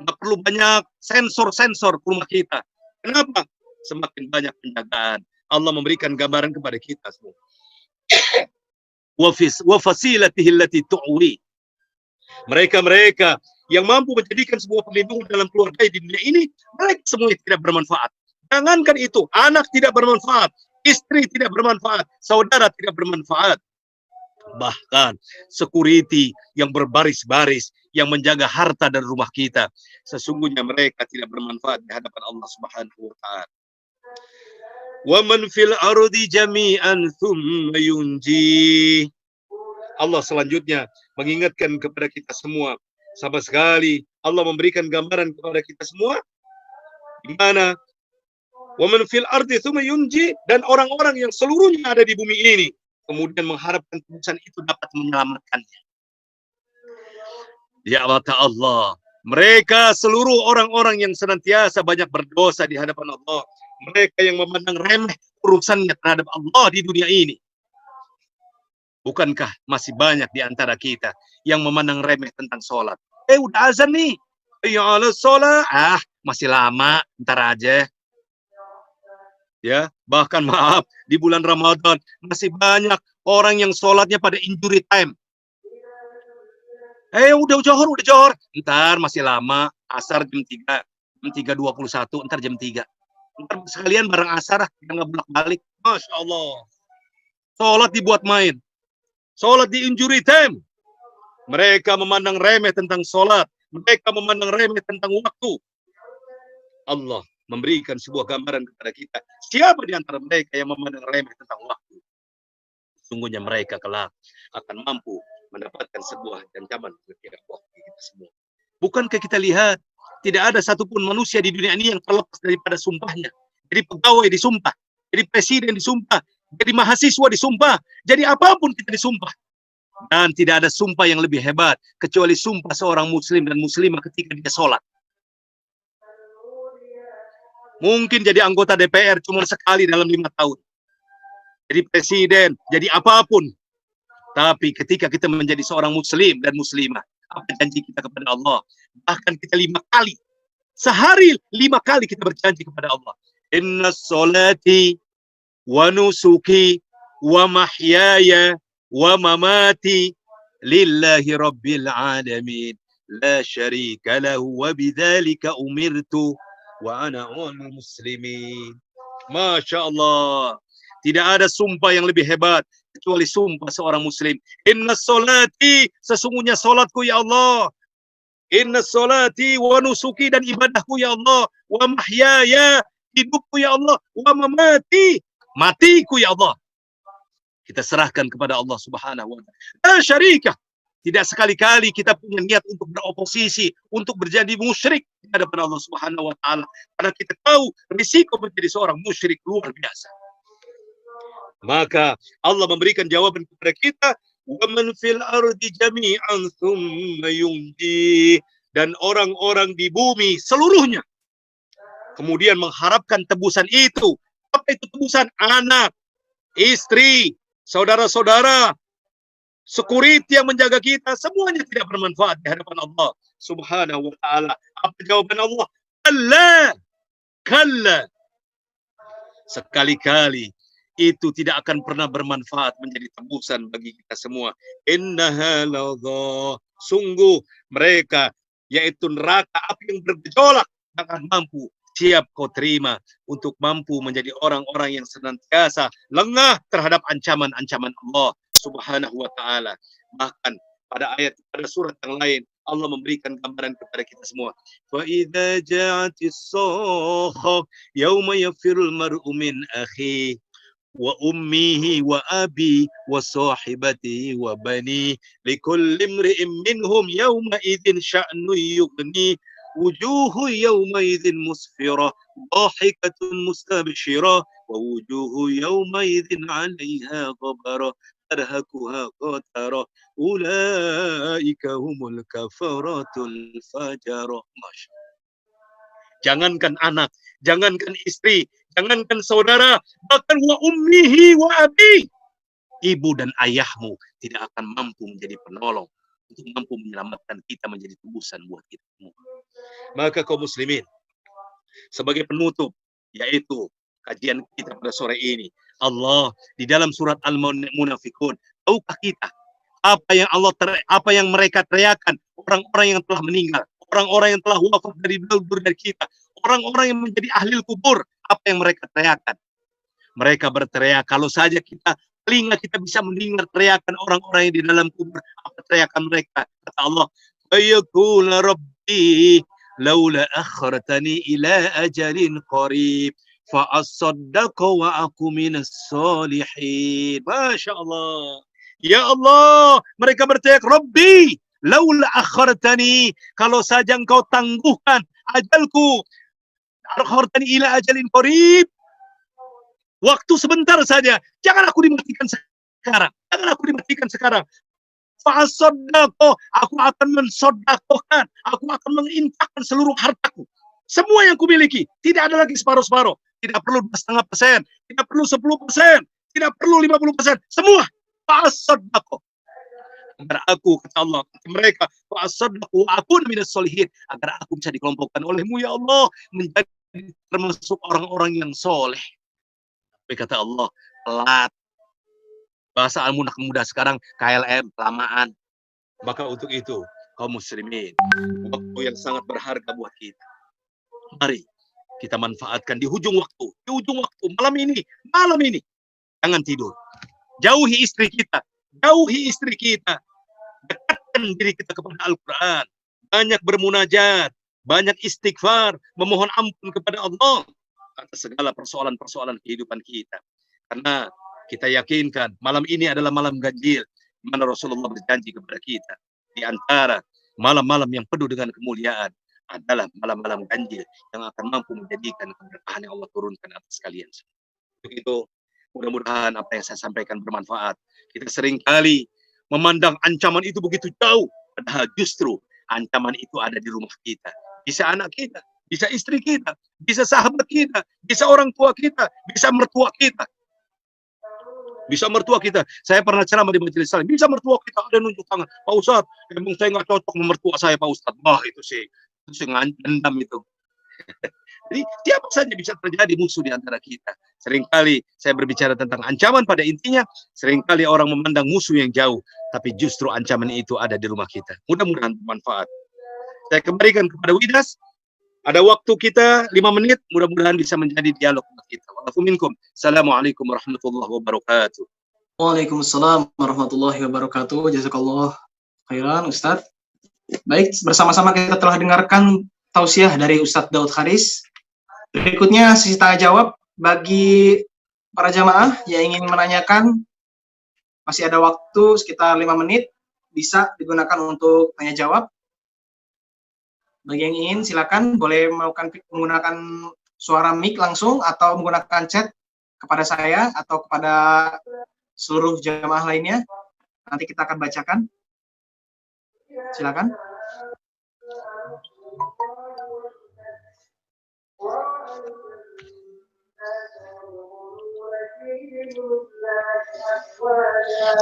Nggak perlu banyak sensor-sensor ke rumah kita. Kenapa? Semakin banyak penjagaan. Allah memberikan gambaran kepada kita semua. Wa fasilatihi allati tu'wi. Mereka-mereka yang mampu menjadikan sebuah perlindungan dalam keluarga di dunia ini, mereka semuanya tidak bermanfaat. Jangankan itu, anak tidak bermanfaat, istri tidak bermanfaat, saudara tidak bermanfaat. Bahkan security yang berbaris-baris, yang menjaga harta dan rumah kita, sesungguhnya mereka tidak bermanfaat di hadapan Allah Subhanahu wa taala. Wa man fil ardi jami'an thumma yunji. Allah selanjutnya mengingatkan kepada kita semua, sama sekali Allah memberikan gambaran kepada kita semua di mana wa man fil ardi tsumma yunji, dan orang-orang yang seluruhnya ada di bumi ini kemudian mengharapkan tebusan itu dapat menyelamatkannya. Ya Allah, mereka seluruh orang-orang yang senantiasa banyak berdosa di hadapan Allah, mereka yang memandang remeh urusannya terhadap Allah di dunia ini. Bukankah masih banyak di antara kita yang memandang remeh tentang sholat? Udah azan nih. Ya Allah, sholat. Masih lama, ntar aja. Ya, bahkan maaf, di bulan Ramadan masih banyak orang yang sholatnya pada injury time. Udah johor. Ntar masih lama, asar jam 3, jam 3.21, ntar jam 3. Ntar sekalian bareng asar, kita ngeblok balik. Masya Allah. Sholat dibuat main. Sholat di injury time. Mereka memandang remeh tentang sholat. Mereka memandang remeh tentang waktu. Allah memberikan sebuah gambaran kepada kita. Siapa di antara mereka yang memandang remeh tentang waktu? Sungguhnya mereka kelak akan mampu mendapatkan sebuah ancaman ketika waktu kita semua. Bukankah kita lihat, tidak ada satupun manusia di dunia ini yang terlepas daripada sumpahnya. Jadi pegawai disumpah. jadi presiden disumpah, jadi mahasiswa disumpah, jadi apapun kita disumpah. Dan tidak ada sumpah yang lebih hebat kecuali sumpah seorang muslim dan muslimah ketika dia sholat. Mungkin jadi anggota DPR cuma sekali dalam 5 tahun. Jadi presiden, jadi apapun. Tapi ketika kita menjadi seorang muslim dan muslimah, apa janji kita kepada Allah? Bahkan kita 5 kali. Sehari 5 kali kita berjanji kepada Allah. Inna sholati wa nusuki wa mahyaya wa mamati lillahi rabbil alamin la syarika lahu wa bidzalika umirtu wa ana awwalul muslimin. Masya Allah, tidak ada sumpah yang lebih hebat kecuali sumpah seorang muslim. Inna sholati, sesungguhnya salatku ya Allah, inna sholati wa nusuki, dan ibadahku ya Allah, wa mahyaya, hidupku ya Allah, wa mamati, matiku ya Allah. Kita serahkan kepada Allah Subhanahu wa ta'ala. Syarikah. Tidak sekali-kali kita punya niat untuk beroposisi, untuk berjadi musyrik di hadapan Allah Subhanahu wa ta'ala. Karena kita tahu risiko menjadi seorang musyrik luar biasa. Maka Allah memberikan jawaban kepada kita, wa man fil ardi jami'an tsumma yumdi, dan orang-orang di bumi seluruhnya kemudian mengharapkan tebusan itu. Apa itu tebusan? Anak, istri, saudara-saudara, security yang menjaga kita, semuanya tidak bermanfaat di hadapan Allah Subhanahu wa ta'ala. Apa jawaban Allah? Kalla. Sekali-kali itu tidak akan pernah bermanfaat menjadi tebusan bagi kita semua. Innaha ladha, sungguh mereka, yaitu neraka api yang bergejolak, akan mampu, siap kau terima untuk mampu menjadi orang-orang yang senantiasa lengah terhadap ancaman-ancaman Allah Subhanahu wa ta'ala. Bahkan pada surat yang lain Allah memberikan gambaran kepada kita semua. Fa idza ja'atis sakha yauma yafirul mar'u min akhi wa ummihi wa abi wa sahibatihi wa bani likulli imri'in minhum yawma idzin sya'nu yughni wujuhu yawma idzin musfirah dhahikatun mustabshirah wa wujuhu yawma idzin 'alaiha ghabarah tarhaquha qatarah ulaika humul kafaratul fajarah. Jangankan anak, jangankan istri, jangankan saudara, bahkan wa ummihi wa abi, ibu dan ayahmu tidak akan mampu menjadi penolong untuk mampu menyelamatkan kita menjadi tebusan buat kita semua. Maka kaum muslimin, sebagai penutup, yaitu kajian kita pada sore ini, Allah di dalam surat Al-Munafiqun, tahukah kita apa yang mereka teriakan, orang-orang yang telah meninggal, orang-orang yang telah wafat dari kita, orang-orang yang menjadi ahli kubur, apa yang mereka teriakan? Mereka berteriak, kalau saja telinga kita bisa mendengar teriakan orang-orang yang di dalam kubur, apa teriakan mereka? Kata Allah, ayaqul rabbi laula akhartani ila ajalin qarib fa asaddaqu wa aku minas solihin. Masya Allah. Ya Allah, mereka berteriak, Rabbi laula akhartani, kalau saja engkau tangguhkan ajalku, akhartani ila ajalin qarib, waktu sebentar saja, jangan aku dimatikan sekarang, fa'asaddaqo, aku akan mensodakohkan, aku akan menginfakkan seluruh hartaku, semua yang kumiliki, tidak ada lagi separuh-separuh, tidak perlu 2,5%, tidak perlu 10%, tidak perlu 50%, semua fa'asaddaqo, agar aku, kata Allah, kata mereka, fa'asaddaqu aku minas solihin, agar aku bisa dikelompokkan olehmu ya Allah menjadi termasuk orang-orang yang soleh. Tapi kata Allah, telat. Bahasa anak muda sekarang KLM, kelamaan. Maka untuk itu, kaum muslimin, waktu yang sangat berharga buat kita. Mari kita manfaatkan di ujung waktu, malam ini. Jangan tidur. Jauhi istri kita. Dekatkan diri kita kepada Al-Quran. Banyak bermunajat, banyak istighfar, memohon ampun kepada Allah atas segala persoalan-persoalan kehidupan kita. Karena kita yakinkan malam ini adalah malam ganjil, di mana Rasulullah berjanji kepada kita, di antara malam-malam yang penuh dengan kemuliaan adalah malam-malam ganjil yang akan mampu menjadikan keberkahan yang Allah turunkan atas kalian semua. Begitu, mudah-mudahan apa yang saya sampaikan bermanfaat. Kita seringkali memandang ancaman itu begitu jauh, padahal justru ancaman itu ada di rumah kita. Bisa anak kita, bisa istri kita, bisa sahabat kita, bisa orang tua kita, bisa mertua kita. Bisa mertua kita. Saya pernah ceramah di majelis salim. Bisa mertua kita ada nunjuk tangan. Pak Ustadz, emang saya nggak cocok sama mertua saya, Pak Ustadz. Wah, itu sih dendam itu. Jadi siapa saja bisa terjadi musuh di antara kita. Seringkali saya berbicara tentang ancaman, pada intinya seringkali orang memandang musuh yang jauh, tapi justru ancaman itu ada di rumah kita. Mudah-mudahan bermanfaat. Saya kembalikan kepada Widas. Ada waktu kita 5 menit, mudah-mudahan bisa menjadi dialog kita. Assalamualaikum warahmatullahi wabarakatuh. Waalaikumsalam warahmatullahi wabarakatuh. Jazakallah khairan, Ustadz. Baik, bersama-sama kita telah dengarkan tausiah dari Ustadz Daud Haris. Berikutnya sesi tanya jawab bagi para jamaah yang ingin menanyakan. Masih ada waktu sekitar 5 menit, bisa digunakan untuk tanya jawab. Bagi yang ingin, silakan boleh menggunakan suara mic langsung atau menggunakan chat kepada saya atau kepada seluruh jamaah lainnya. Nanti kita akan bacakan. Silakan.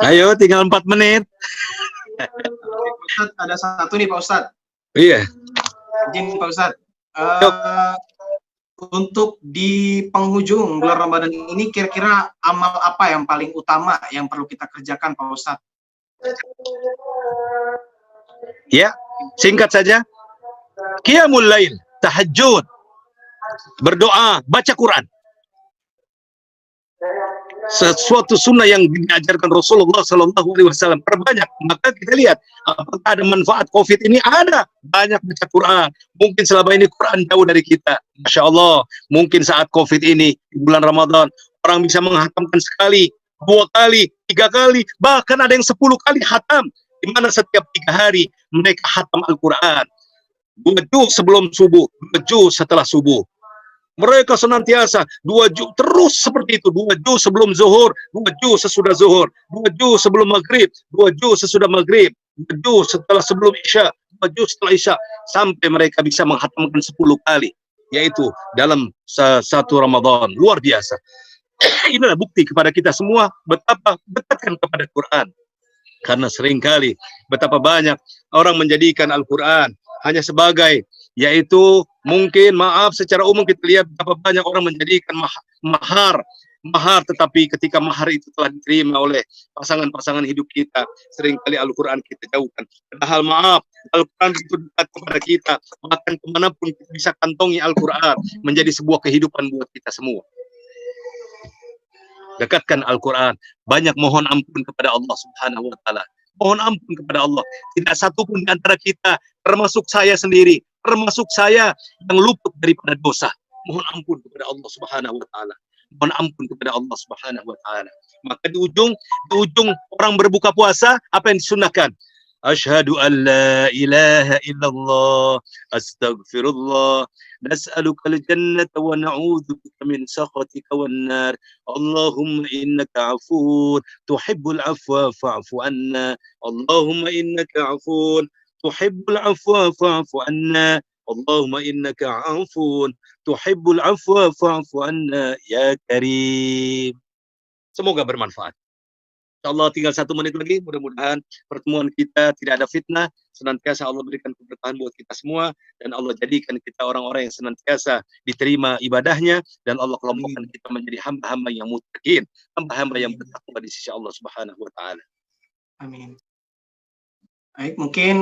Ayo, tinggal 4 menit. Ustadz, ada satu nih Pak Ustadz. Iya. Izin Pak Ustadz. Untuk di penghujung bulan Ramadan ini, kira-kira amal apa yang paling utama yang perlu kita kerjakan Pak Ustadz? Ya, singkat saja. Qiyamul lail, tahajud, berdoa, baca Quran. Sesuatu sunnah yang diajarkan Rasulullah SAW. Perbanyak, maka kita lihat apakah ada manfaat COVID ini. Ada, banyak baca Quran. Mungkin selama ini Quran jauh dari kita, Masya Allah. Mungkin saat COVID ini di bulan Ramadan orang bisa menghatamkan sekali, 2 kali, 3 kali, bahkan ada yang 10 kali hatam, di mana setiap 3 hari mereka hatam Al-Quran. 2 juz sebelum subuh, 2 juz setelah subuh. Mereka senantiasa 2 juz terus seperti itu. 2 juz sebelum zuhur, 2 juz sesudah zuhur, 2 juz sebelum maghrib, 2 juz sesudah maghrib, 2 juz setelah sebelum isya, 2 juz setelah isya, sampai mereka bisa menghatamkan 10 kali, yaitu dalam satu Ramadan. Luar biasa. Inilah bukti kepada kita semua betapa dekatkan kepada Quran. Karena seringkali betapa banyak orang menjadikan Al-Quran hanya sebagai, yaitu mungkin maaf secara umum kita lihat betapa banyak orang menjadikan mahar, tetapi ketika mahar itu telah diterima oleh pasangan-pasangan hidup kita, seringkali Al-Quran kita jauhkan. Padahal maaf, Al-Quran itu dekat kepada kita, bahkan kemanapun kita bisa kantongi Al-Quran, menjadi sebuah kehidupan buat kita semua. Dekatkan Al-Quran, banyak mohon ampun kepada Allah Subhanahu wa Ta'ala. Mohon ampun kepada Allah. Tidak satu pun di antara kita, termasuk saya sendiri, termasuk saya yang luput daripada dosa. Mohon ampun kepada Allah Subhanahu wa Ta'ala. Mohon ampun kepada Allah Subhanahu wa Ta'ala. Maka di ujung orang berbuka puasa, apa yang disunahkan? Asyhadu an la ilaha illallah, astaghfirullah, nas'aluka al-jannata wa na'udzubika min sakhatika wan nar. Allahumma innaka 'afuwun tuhibbul 'afwa fa'fu 'anna. Allahumma innaka 'afuwun tuhibbul 'afwa fa'fu 'anna. Allahumma innaka 'afuwun tuhibbul 'afwa fa'fu 'anna ya karim. Semoga bermanfaat. InsyaAllah tinggal 1 menit lagi, mudah-mudahan pertemuan kita tidak ada fitnah, senantiasa Allah berikan keberkahan buat kita semua, dan Allah jadikan kita orang-orang yang senantiasa diterima ibadahnya, dan Allah kelompokkan kita menjadi hamba-hamba yang muttaqin, hamba-hamba yang bertakwa di sisi Allah Subhanahu wa Ta'ala. Amin. Baik, mungkin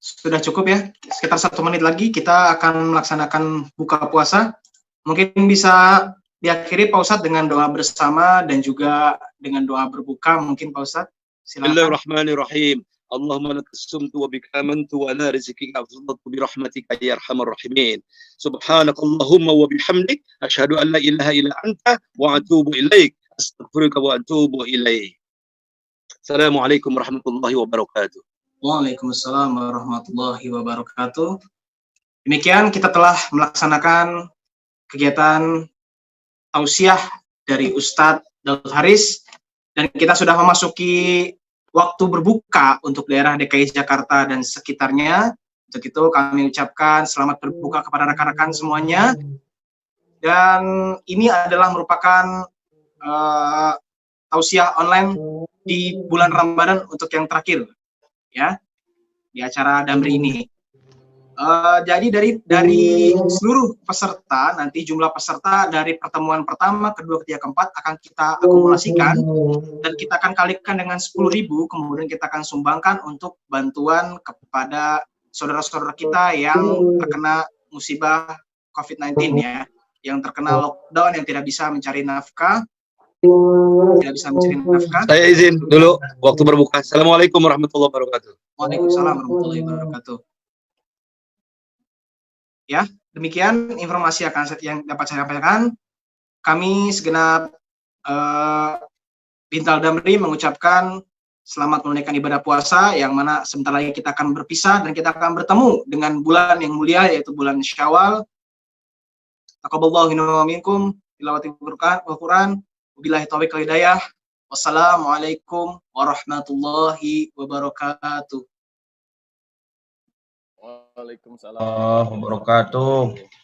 sudah cukup ya, sekitar 1 menit lagi kita akan melaksanakan buka puasa. Mungkin bisa diakhiri Pak Ustadz dengan doa bersama dan juga dengan doa berbuka, mungkin Pak Ustadz. Silakan. Bismillahirrahmanirrahim. Allahumma lakas sumtu wa bika amantu wa ala rizqika afdaltu bi rahmatika ya arhamar rahimin. Subhanakallahumma wa bihamdik asyhadu an la ilaha illa anta wa atubu ilaik. Astaghfiruka wa atubu ilaik. Assalamualaikum warahmatullahi wabarakatuh. Waalaikumsalam warahmatullahi wabarakatuh. Demikian kita telah melaksanakan kegiatan tausiah dari Ustadz Daud Haris, dan kita sudah memasuki waktu berbuka untuk daerah DKI Jakarta dan sekitarnya. Untuk itu kami ucapkan selamat berbuka kepada rekan-rekan semuanya. Dan ini adalah merupakan tausiah online di bulan Ramadan untuk yang terakhir, ya, di acara Damri ini. Jadi dari seluruh peserta, nanti jumlah peserta dari pertemuan pertama, kedua, ketiga, keempat akan kita akumulasikan dan kita akan kalikan dengan 10.000, kemudian kita akan sumbangkan untuk bantuan kepada saudara-saudara kita yang terkena musibah COVID-19 ya, yang terkena lockdown, yang tidak bisa mencari nafkah, Saya izin dulu waktu berbuka. Assalamualaikum warahmatullahi wabarakatuh. Waalaikumsalam warahmatullahi wabarakatuh. Ya, demikian informasi yang dapat saya sampaikan. Kami segenap Bintal Damri mengucapkan selamat menunaikan ibadah puasa, yang mana sebentar lagi kita akan berpisah dan kita akan bertemu dengan bulan yang mulia, yaitu bulan Syawal. Taqabbalallahu minna wa minkum tilawatil Quran. Wabillahi taufiq wal hidayah. Wassalamualaikum warahmatullahi wabarakatuh. Waalaikumsalam warahmatullahi wabarakatuh.